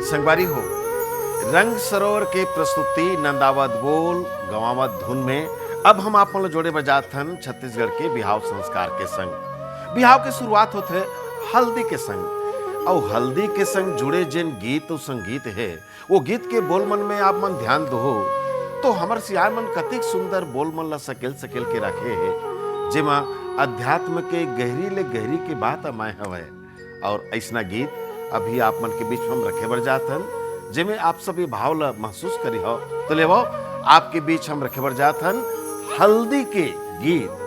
संगवारी हो, रंग सरोवर के प्रस्तुति नंदावत बोल गवावत धुन में अब हम आप मन जोड़े बजात हन छत्तीसगढ़ के बिहाव संस्कार के संग। बिहाव के शुरुआत होते हल्दी के संग और हल्दी के संग जुड़े जिन गीत और संगीत है वो गीत के बोल मन में आप मन ध्यान दो तो हमर सियार मन कतिक सुंदर बोल मन ला सकेल सकेल के रखे है जेमा अध्यात्म के गहरी ले गहरी के बात अमाय हवय। और ऐसना गीत अभी आप मन के बीच में हम रखे बर जात हन जेमे आप सभी भाव ला महसूस करी हो तो ले वो आपके बीच हम रखे बर जात हन हल्दी के गीत।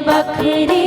बखरी